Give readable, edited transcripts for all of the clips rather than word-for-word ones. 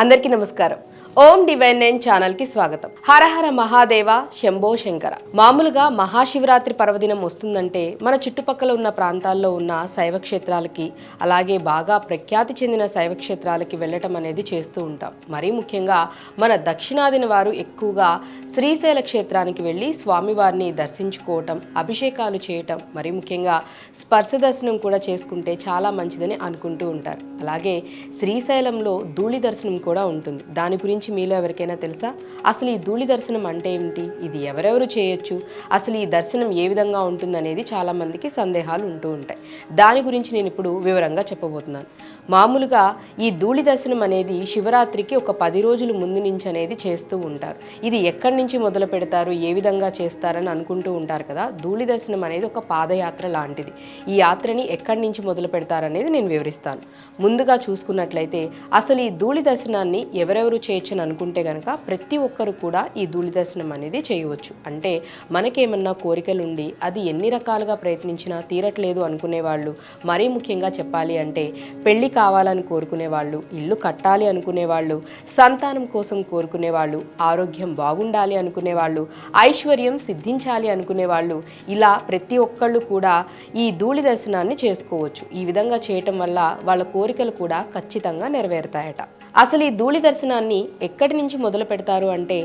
అందరికీ నమస్కారం. ఓం divine nine channel కి స్వాగతం. హరహర మహాదేవ, శంభో శంకర. మామూలుగా మహాశివరాత్రి పర్వదినం వస్తుందంటే మన చుట్టుపక్కల ఉన్న ప్రాంతాల్లో ఉన్న శైవ క్షేత్రాలకి, అలాగే బాగా ప్రఖ్యాతి చెందిన శైవ క్షేత్రాలకి వెళ్ళటం అనేది చేస్తూ ఉంటాం. మరీ ముఖ్యంగా మన దక్షిణాదిన వారు ఎక్కువగా శ్రీశైల క్షేత్రానికి వెళ్ళి స్వామివారిని దర్శించుకోవటం, అభిషేకాలు చేయటం, మరీ ముఖ్యంగా స్పర్శ దర్శనం కూడా చేసుకుంటే చాలా మంచిదని అనుకుంటూ ఉంటారు. అలాగే శ్రీశైలంలో ధూళి దర్శనం కూడా ఉంటుంది. దాని గురించి మీలో ఎవరికైనా తెలుసా? అసలు ఈ ధూళి దర్శనం అంటే ఏమిటి? ఇది ఎవరెవరు చేయొచ్చు? అసలు ఈ దర్శనం ఏ విధంగా ఉంటుందనేది చాలామందికి సందేహాలు ఉంటూ ఉంటాయి. దాని గురించి నేను ఇప్పుడు వివరంగా చెప్పబోతున్నాను. మామూలుగా ఈ ధూళి దర్శనం అనేది శివరాత్రికి ఒక 10 రోజుల ముందు నుంచి అనేది చేస్తూ ఉంటారు. ఇది ఎక్కడి నుంచి మొదలు పెడతారు, ఏ విధంగా చేస్తారని అనుకుంటూ ఉంటారు కదా. ధూళి దర్శనం అనేది ఒక పాదయాత్ర లాంటిది. ఈ యాత్రని ఎక్కడి నుంచి మొదలు పెడతారనేది నేను వివరిస్తాను. ముందుగా చూసుకున్నట్లయితే అసలు ఈ ధూళి దర్శనాన్ని ఎవరెవరు చేయొచ్చని అనుకుంటే కనుక ప్రతి ఒక్కరు కూడా ఈ ధూళి దర్శనం అనేది చేయవచ్చు. అంటే మనకేమన్నా కోరికలుండి అది ఎన్ని రకాలుగా ప్రయత్నించినా తీరట్లేదు అనుకునేవాళ్ళు, మరీ ముఖ్యంగా చెప్పాలి అంటే పెళ్లి కావాలని కోరుకునేవాళ్ళు, ఇల్లు కట్టాలి అనుకునేవాళ్ళు, సంతానం కోసం కోరుకునేవాళ్ళు, ఆరోగ్యం బాగుండాలి అనుకునేవాళ్ళు, ఐశ్వర్యం సిద్ధించాలి అనుకునేవాళ్ళు, ఇలా ప్రతి ఒక్కళ్ళు కూడా ఈ ధూళి దర్శనాన్ని చేసుకోవచ్చు. ఈ విధంగా చేయటం వల్ల వాళ్ళ కోరికలు కూడా ఖచ్చితంగా నెరవేరుతాయట. అసలు ఈ ధూళి దర్శనాన్ని ఎక్కడి నుంచి మొదలు పెడతారు అంటే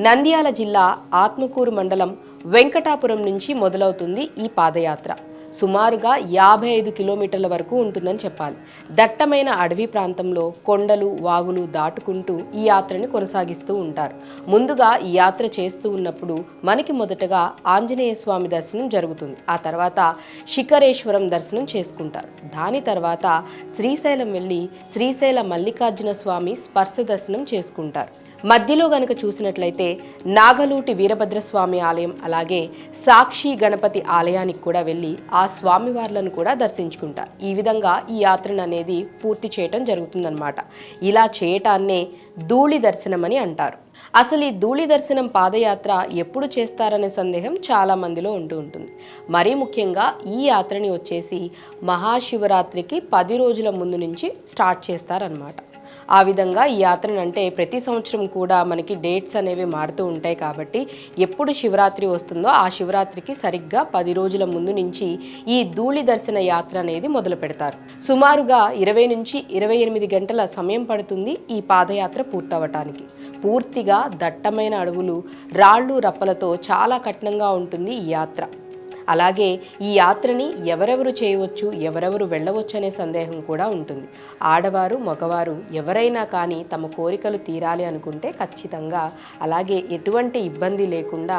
నంద్యాల జిల్లా ఆత్మకూరు మండలం వెంకటాపురం నుంచి మొదలవుతుంది ఈ పాదయాత్ర. సుమారుగా 55 కిలోమీటర్ల వరకు ఉంటుందని చెప్పాలి. దట్టమైన అడవి ప్రాంతంలో కొండలు, వాగులు దాటుకుంటూ ఈ యాత్రని కొనసాగిస్తూ ఉంటారు. ముందుగా ఈ యాత్ర చేస్తూ ఉన్నప్పుడు మనకి మొదటగా ఆంజనేయ స్వామి దర్శనం జరుగుతుంది. ఆ తర్వాత శిఖరేశ్వరం దర్శనం చేసుకుంటారు. దాని తర్వాత శ్రీశైలం వెళ్ళి శ్రీశైల మల్లికార్జున స్వామి స్పర్శ దర్శనం చేసుకుంటారు. మధ్యలో గనక చూసినట్లయితే నాగలూటి వీరభద్రస్వామి ఆలయం, అలాగే సాక్షి గణపతి ఆలయానికి కూడా వెళ్ళి ఆ స్వామివార్లను కూడా దర్శించుకుంటారు. ఈ విధంగా ఈ యాత్రను అనేది పూర్తి చేయటం జరుగుతుందన్నమాట. ఇలా చేయటాన్నే ధూళి దర్శనం అని అంటారు. అసలు ఈ ధూళి దర్శనం పాదయాత్ర ఎప్పుడు చేస్తారనే సందేహం చాలా మందిలో ఉంటూ ఉంటుంది. మరీ ముఖ్యంగా ఈ యాత్రని వచ్చేసి మహాశివరాత్రికి 10 రోజుల ముందు నుంచి స్టార్ట్ చేస్తారనమాట. ఆ విధంగా ఈ యాత్రను అంటే ప్రతి సంవత్సరం కూడా మనకి డేట్స్ అనేవి మారుతూ ఉంటాయి కాబట్టి ఎప్పుడు శివరాత్రి వస్తుందో ఆ శివరాత్రికి సరిగ్గా 10 రోజుల ముందు నుంచి ఈ ధూళి దర్శన యాత్ర అనేది మొదలు పెడతారు. సుమారుగా 20 నుంచి 28 గంటల సమయం పడుతుంది ఈ పాదయాత్ర పూర్తవటానికి. పూర్తిగా దట్టమైన అడవులు, రాళ్ళు రప్పలతో చాలా కఠినంగా ఉంటుంది ఈ యాత్ర. అలాగే ఈ యాత్రని ఎవరెవరు చేయవచ్చు, ఎవరెవరు వెళ్ళవచ్చు అనే సందేహం కూడా ఉంటుంది. ఆడవారు, మగవారు ఎవరైనా కానీ తమ కోరికలు తీరాలి అనుకుంటే ఖచ్చితంగా, అలాగే ఎటువంటి ఇబ్బంది లేకుండా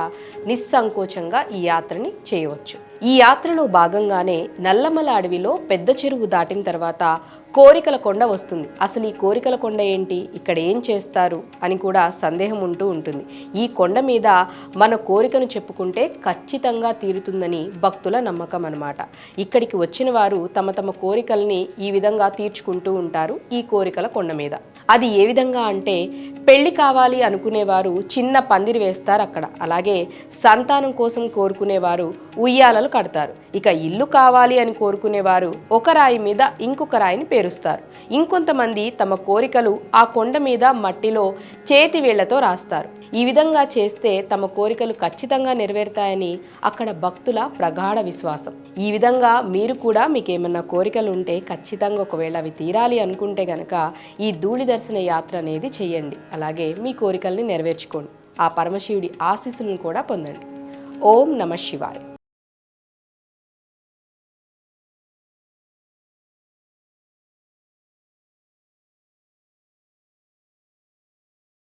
నిస్సంకోచంగా ఈ యాత్రని చేయవచ్చు. ఈ యాత్రలో భాగంగానే నల్లమల అడవిలో పెద్ద చెరువు దాటిన తర్వాత కోరికల కొండ వస్తుంది. అసలు ఈ కోరికల కొండ ఏంటి, ఇక్కడ ఏం చేస్తారు అని కూడా సందేహం ఉంటూ ఉంటుంది. ఈ కొండ మీద మన కోరికను చెప్పుకుంటే ఖచ్చితంగా తీరుతుందని భక్తుల నమ్మకం అన్నమాట. ఇక్కడికి వచ్చిన వారు తమ తమ కోరికల్ని ఈ విధంగా తీర్చుకుంటూ ఉంటారు ఈ కోరికల కొండ మీద. అది ఏ విధంగా అంటే పెళ్లి కావాలి అనుకునేవారు చిన్న పందిరి వేస్తారు అక్కడ. అలాగే సంతానం కోసం కోరుకునేవారు ఉయ్యాలలు కడతారు. ఇక ఇల్లు కావాలి అని కోరుకునేవారు ఒక రాయి మీద ఇంకొక రాయిని పేరుస్తారు. ఇంకొంతమంది తమ కోరికలు ఆ కొండ మీద మట్టిలో చేతి వేళ్లతో రాస్తారు. ఈ విధంగా చేస్తే తమ కోరికలు ఖచ్చితంగా నెరవేరుతాయని అక్కడ భక్తుల ప్రగాఢ విశ్వాసం. ఈ విధంగా మీరు కూడా మీకేమన్నా కోరికలు ఉంటే ఖచ్చితంగా ఒకవేళ అవి తీరాలి అనుకుంటే గనక ఈ ధూళి దర్శన యాత్ర అనేది చేయండి. అలాగే మీ కోరికల్ని నెరవేర్చుకోండి. ఆ పరమశివుడి ఆశీస్సులను కూడా పొందండి. ఓం నమః శివాయ.